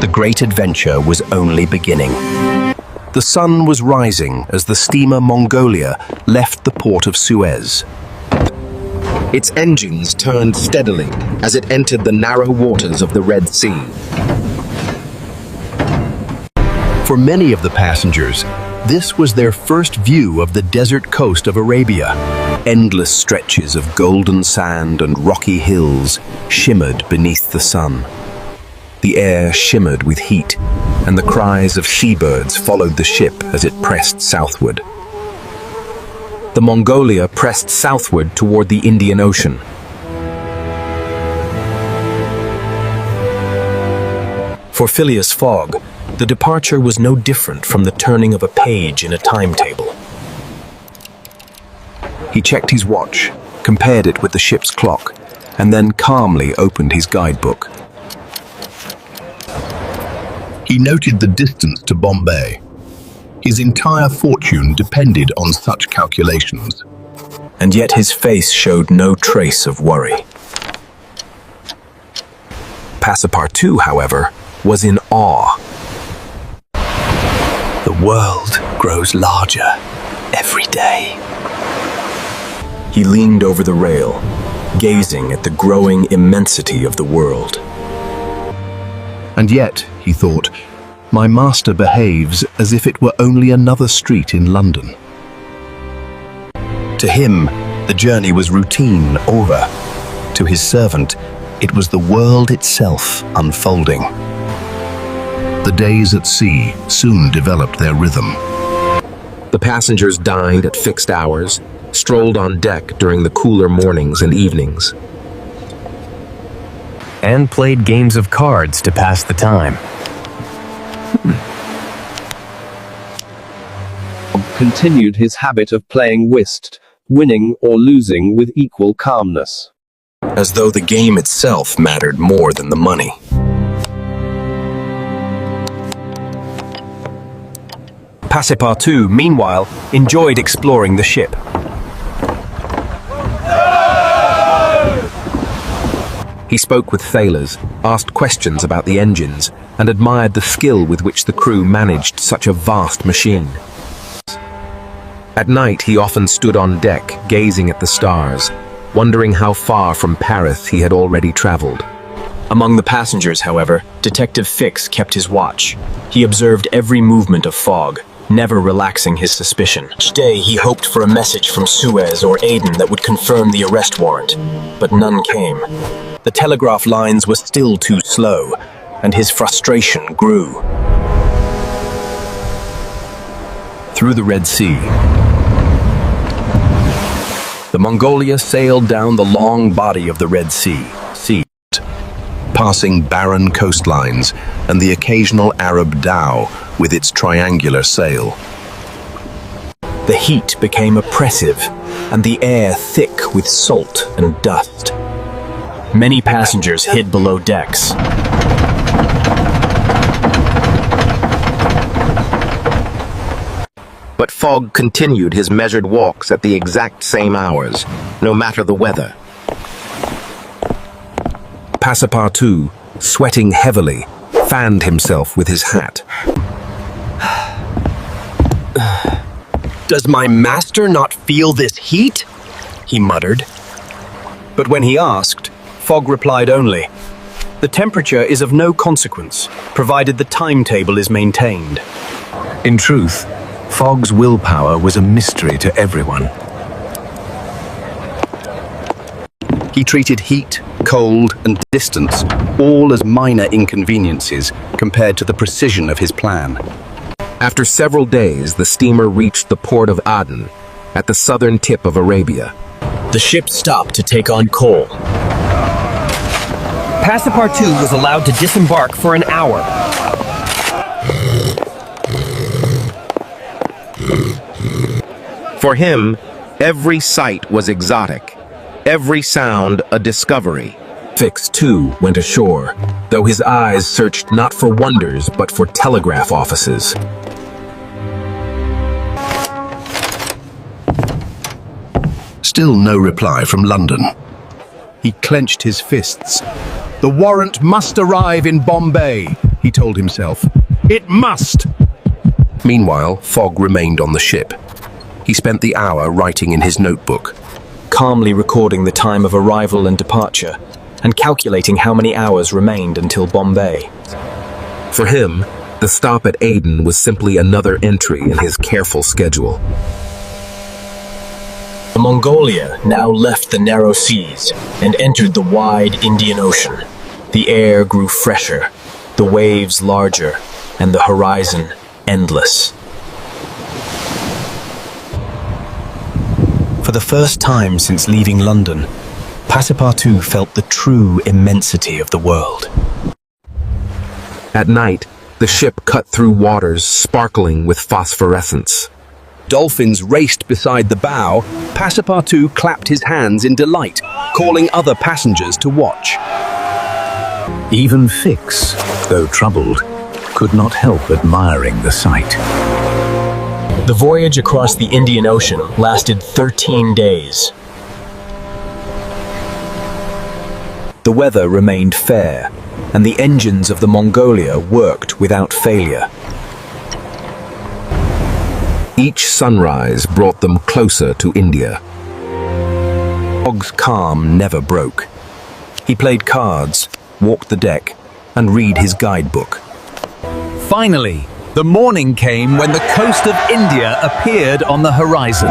the great adventure was only beginning. The sun was rising as the steamer Mongolia left the port of Suez. Its engines turned steadily as it entered the narrow waters of the Red Sea. For many of the passengers, this was their first view of the desert coast of Arabia. Endless stretches of golden sand and rocky hills shimmered beneath the sun. The air shimmered with heat, and the cries of seabirds followed the ship as it pressed southward. The Mongolia pressed southward toward the Indian Ocean. For Phileas Fogg, the departure was no different from the turning of a page in a timetable. He checked his watch, compared it with the ship's clock, and then calmly opened his guidebook. He noted the distance to Bombay. His entire fortune depended on such calculations. And yet his face showed no trace of worry. Passepartout, however, was in awe. The world grows larger every day. He leaned over the rail, gazing at the growing immensity of the world. And yet, he thought, my master behaves as if it were only another street in London. To him, the journey was routine over. To his servant, it was the world itself unfolding. The days at sea soon developed their rhythm. The passengers dined at fixed hours, strolled on deck during the cooler mornings and evenings, and played games of cards to pass the time. Continued his habit of playing whist, winning or losing with equal calmness. as though the game itself mattered more than the money. Passepartout, meanwhile, enjoyed exploring the ship. He spoke with sailors, asked questions about the engines, and admired the skill with which the crew managed such a vast machine. At night, he often stood on deck, gazing at the stars, wondering how far from Paris he had already traveled. Among the passengers, however, Detective Fix kept his watch. He observed every movement of Fogg, never relaxing his suspicion. Each day he hoped for a message from Suez or Aden that would confirm the arrest warrant, but none came. The telegraph lines were still too slow, and his frustration grew. Through the Red Sea, the Mongolia sailed down the long body of the Red Sea, passing barren coastlines and the occasional Arab dhow with its triangular sail. The heat became oppressive, and the air thick with salt and dust. Many passengers hid below decks. But Fogg continued his measured walks at the exact same hours, no matter the weather. Passepartout, sweating heavily, fanned himself with his hat. "Does my master not feel this heat?" he muttered. But when he asked, Fogg replied only, "The temperature is of no consequence, provided the timetable is maintained." In truth, Fogg's willpower was a mystery to everyone. He treated heat, cold, and distance all as minor inconveniences compared to the precision of his plan. After several days, the steamer reached the port of Aden, at the southern tip of Arabia. The ship stopped to take on coal. Passepartout was allowed to disembark for an hour. For him, every sight was exotic, every sound a discovery. Fix, too, went ashore, though his eyes searched not for wonders but for telegraph offices. Still no reply from London. He clenched his fists. "The warrant must arrive in Bombay," he told himself. It must! Meanwhile, Fogg remained on the ship. He spent the hour writing in his notebook. Calmly recording the time of arrival and departure, and calculating how many hours remained until Bombay. For him, the stop at Aden was simply another entry in his careful schedule. The Mongolia now left the narrow seas and entered the wide Indian Ocean. The air grew fresher, the waves larger, and the horizon endless. For the first time since leaving London, Passepartout felt the true immensity of the world. At night, the ship cut through waters sparkling with phosphorescence. Dolphins raced beside the bow. Passepartout clapped his hands in delight, calling other passengers to watch. Even Fix, though troubled, could not help admiring the sight. The voyage across the Indian Ocean lasted 13 days. The weather remained fair, and the engines of the Mongolia worked without failure. Each sunrise brought them closer to India. Fogg's calm never broke. He played cards, walked the deck, and read his guidebook. Finally, the morning came when the coast of India appeared on the horizon.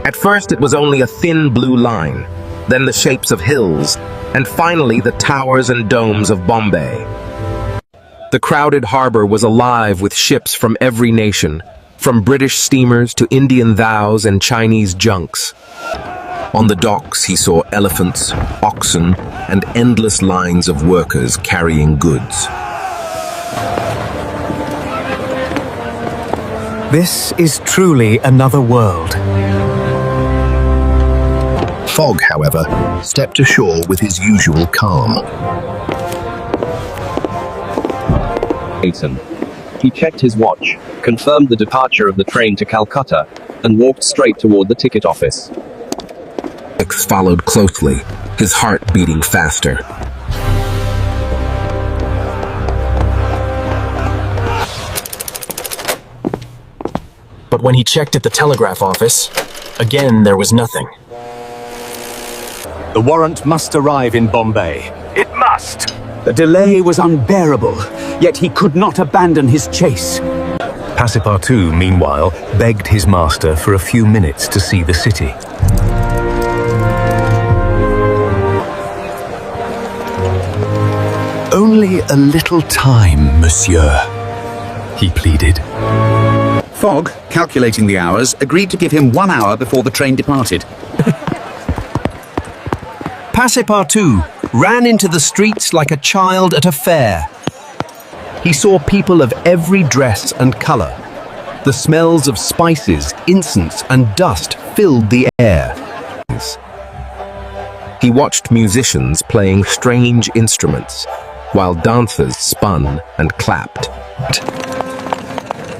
At first it was only a thin blue line, then the shapes of hills, and finally the towers and domes of Bombay. The crowded harbor was alive with ships from every nation, from British steamers to Indian dhows and Chinese junks. On the docks he saw elephants, oxen, and endless lines of workers carrying goods. This is truly another world. Fogg, however, stepped ashore with his usual calm. He checked his watch, confirmed the departure of the train to Calcutta, and walked straight toward the ticket office. Fix followed closely, his heart beating faster. But when he checked at the telegraph office, again there was nothing. The warrant must arrive in Bombay. It must! The delay was unbearable, yet he could not abandon his chase. Passepartout, meanwhile, begged his master for a few minutes to see the city. Only a little time, monsieur, he pleaded. Fogg, calculating the hours, agreed to give him 1 hour before the train departed. Passepartout ran into the streets like a child at a fair. He saw people of every dress and color. The smells of spices, incense, and dust filled the air. He watched musicians playing strange instruments, while dancers spun and clapped.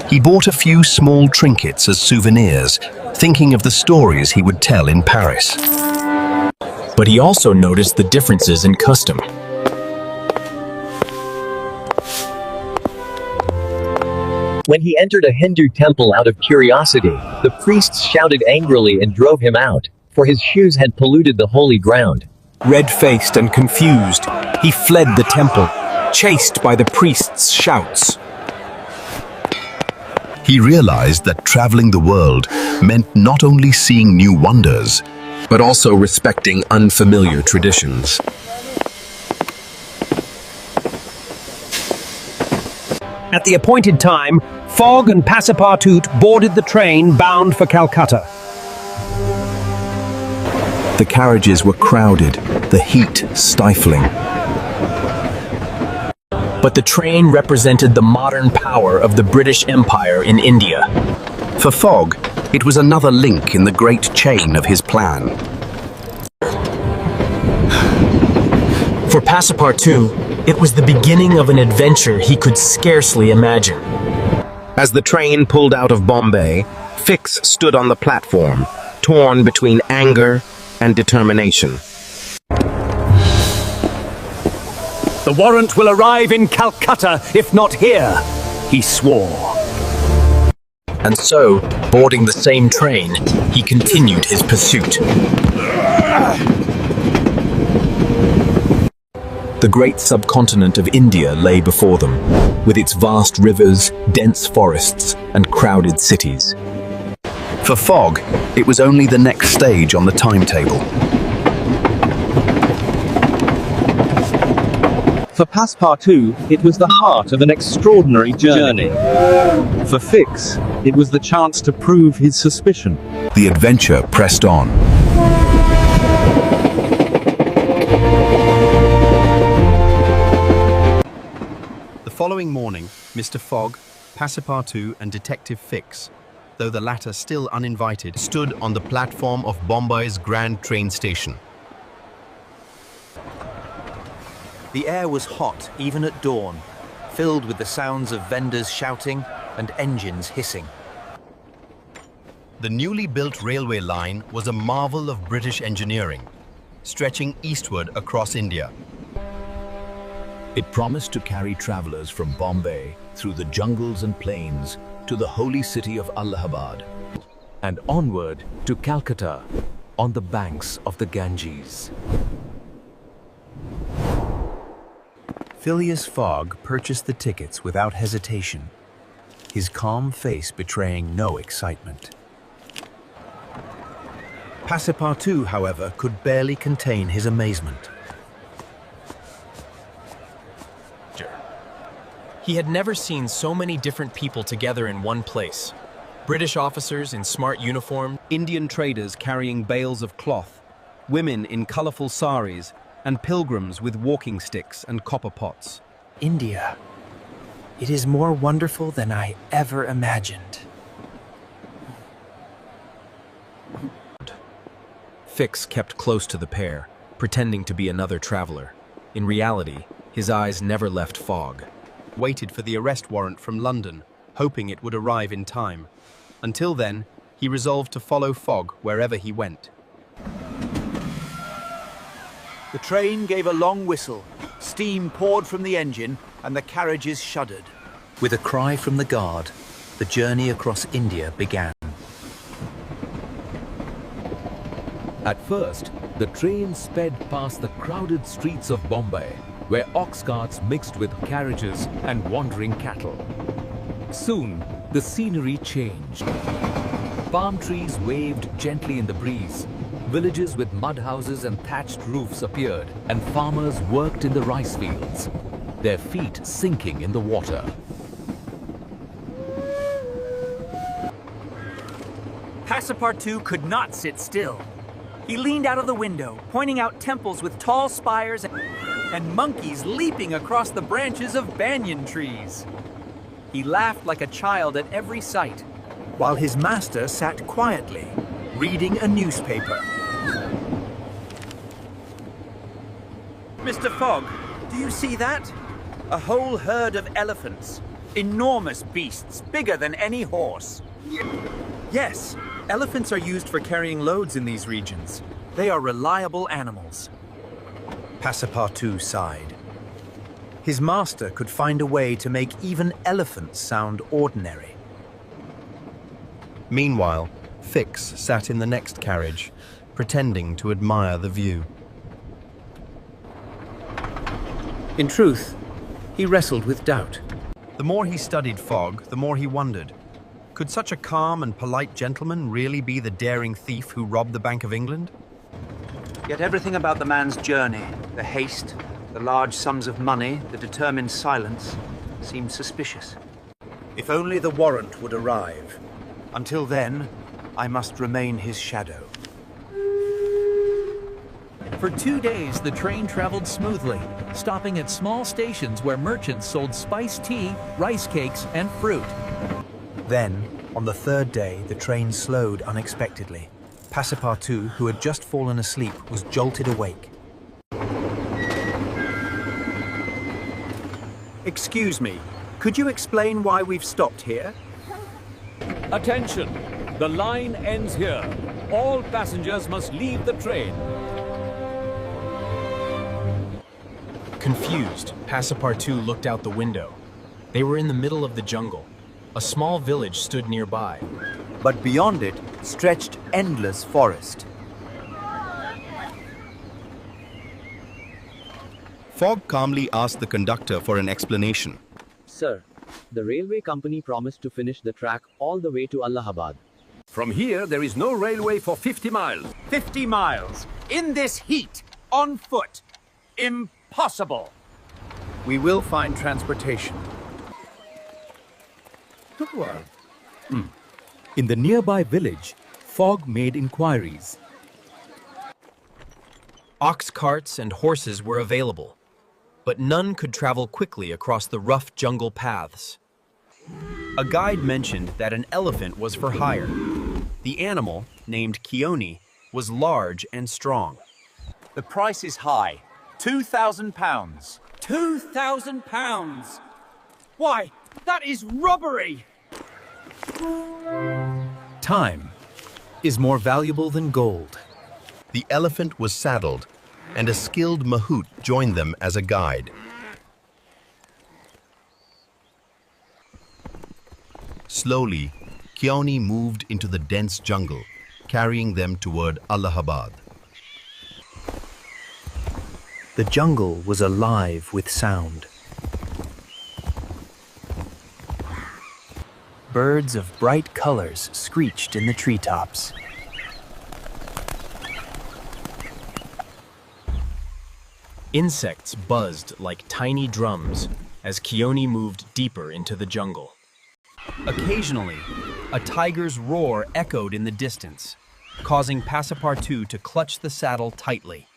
He bought a few small trinkets as souvenirs, thinking of the stories he would tell in Paris. But he also noticed the differences in custom. When he entered a Hindu temple out of curiosity, the priests shouted angrily and drove him out, for his shoes had polluted the holy ground. Red-faced and confused, he fled the temple, chased by the priests' shouts. He realized that traveling the world meant not only seeing new wonders, but also respecting unfamiliar traditions. At the appointed time, Fogg and Passepartout boarded the train bound for Calcutta. The carriages were crowded, the heat stifling. But the train represented the modern power of the British Empire in India. for Fogg, it was another link in the great chain of his plan. For Passepartout, it was the beginning of an adventure he could scarcely imagine. As the train pulled out of Bombay, Fix stood on the platform, torn between anger and determination. The warrant will arrive in Calcutta, if not here, he swore. And so, boarding the same train, he continued his pursuit. The great subcontinent of India lay before them, with its vast rivers, dense forests, and crowded cities. For Fogg, it was only the next stage on the timetable. For Passepartout, it was the heart of an extraordinary journey. For Fix, it was the chance to prove his suspicion. The adventure pressed on. The following morning, Mr. Fogg, Passepartout and Detective Fix, though the latter still uninvited, stood on the platform of Bombay's Grand Train Station. The air was hot even at dawn, filled with the sounds of vendors shouting and engines hissing. The newly built railway line was a marvel of British engineering, stretching eastward across India. It promised to carry travelers from Bombay through the jungles and plains to the holy city of Allahabad, and onward to Calcutta on the banks of the Ganges. Phileas Fogg purchased the tickets without hesitation, his calm face betraying no excitement. Passepartout, however, could barely contain his amazement. He had never seen so many different people together in one place. British officers in smart uniform, Indian traders carrying bales of cloth, women in colorful saris, and pilgrims with walking sticks and copper pots. India. It is more wonderful than I ever imagined. Fix kept close to the pair, pretending to be another traveler. In reality, his eyes never left Fogg. Waited for the arrest warrant from London, hoping it would arrive in time. Until then, he resolved to follow Fogg wherever he went. The train gave a long whistle, steam poured from the engine, and the carriages shuddered. With a cry from the guard, the journey across India began. At first, the train sped past the crowded streets of Bombay, where ox carts mixed with carriages and wandering cattle. Soon, the scenery changed. Palm trees waved gently in the breeze. Villages with mud houses and thatched roofs appeared, and farmers worked in the rice fields, their feet sinking in the water. Passepartout could not sit still. He leaned out of the window, pointing out temples with tall spires and monkeys leaping across the branches of banyan trees. He laughed like a child at every sight, while his master sat quietly, reading a newspaper. Mr. Fogg, do you see that? A whole herd of elephants. Enormous beasts, bigger than any horse. Yes, elephants are used for carrying loads in these regions. They are reliable animals. Passepartout sighed. His master could find a way to make even elephants sound ordinary. Meanwhile, Fix sat in the next carriage, pretending to admire the view. In truth, he wrestled with doubt. The more he studied Fogg, the more he wondered. Could such a calm and polite gentleman really be the daring thief who robbed the Bank of England? Yet everything about the man's journey, the haste, the large sums of money, the determined silence, seemed suspicious. If only the warrant would arrive. Until then, I must remain his shadow. For 2 days, the train traveled smoothly, stopping at small stations where merchants sold spiced tea, rice cakes, and fruit. Then, on the third day, the train slowed unexpectedly. Passepartout, who had just fallen asleep, was jolted awake. Excuse me, could you explain why we've stopped here? Attention! The line ends here. All passengers must leave the train. Confused, Passepartout looked out the window. They were in the middle of the jungle. A small village stood nearby. But beyond it stretched endless forest. Fogg calmly asked the conductor for an explanation. Sir, the railway company promised to finish the track all the way to Allahabad. From here, there is no railway for 50 miles. 50 miles! In this heat! On foot! Impossible! We will find transportation. In the nearby village, Fogg made inquiries. Ox carts and horses were available, but none could travel quickly across the rough jungle paths. A guide mentioned that an elephant was for hire. The animal, named Keone, was large and strong. The price is high. £2,000. £2,000! Why, that is robbery! Time is more valuable than gold. The elephant was saddled, and a skilled mahout joined them as a guide. Slowly, Keone moved into the dense jungle, carrying them toward Allahabad. The jungle was alive with sound. Birds of bright colors screeched in the treetops. Insects buzzed like tiny drums as Keone moved deeper into the jungle. Occasionally, a tiger's roar echoed in the distance, causing Passepartout to clutch the saddle tightly.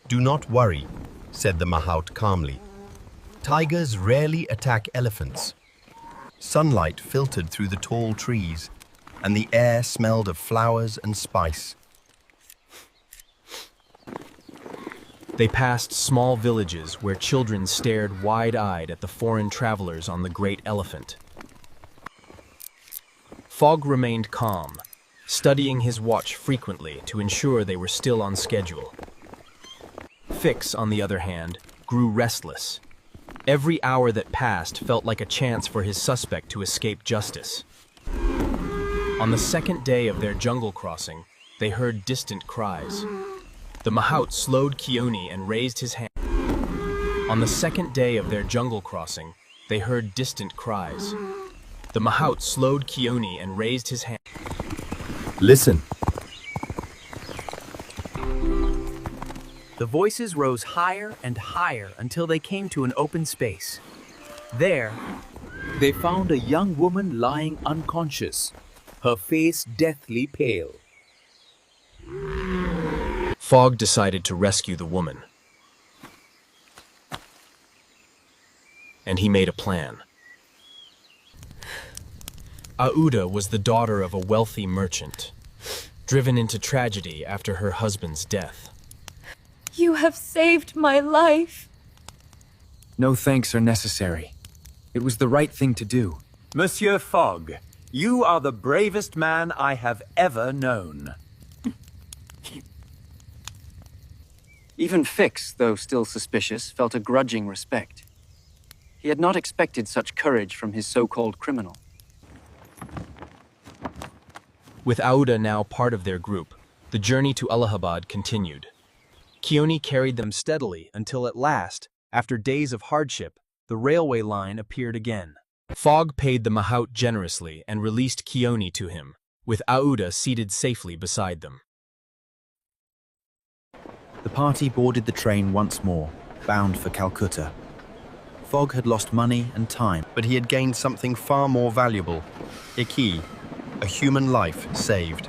"Do not worry," said the mahout calmly. "Tigers rarely attack elephants." Sunlight filtered through the tall trees, and the air smelled of flowers and spice. They passed small villages where children stared wide-eyed at the foreign travelers on the great elephant. Fogg remained calm, studying his watch frequently to ensure they were still on schedule. Fix, on the other hand, grew restless. Every hour that passed felt like a chance for his suspect to escape justice. On the second day of their jungle crossing, they heard distant cries. The mahout slowed Keone and raised his hand. On the second day of their jungle crossing, they heard distant cries. The mahout slowed Keone and raised his hand. Listen. The voices rose higher and higher until they came to an open space. There, They found a young woman lying unconscious, her face deathly pale. Fogg decided to rescue the woman. And he made a plan. Aouda was the daughter of a wealthy merchant, driven into tragedy after her husband's death. You have saved my life. No thanks are necessary. It was the right thing to do. Monsieur Fogg, you are the bravest man I have ever known. Even Fix, though still suspicious, felt a grudging respect. He had not expected such courage from his so-called criminal. With Aouda now part of their group, the journey to Allahabad continued. Keone carried them steadily until at last, after days of hardship, the railway line appeared again. Fogg paid the mahout generously and released Keone to him, with Aouda seated safely beside them. the party boarded the train once more, bound for Calcutta. Fogg had lost money and time, but he had gained something far more valuable: a key, a human life saved.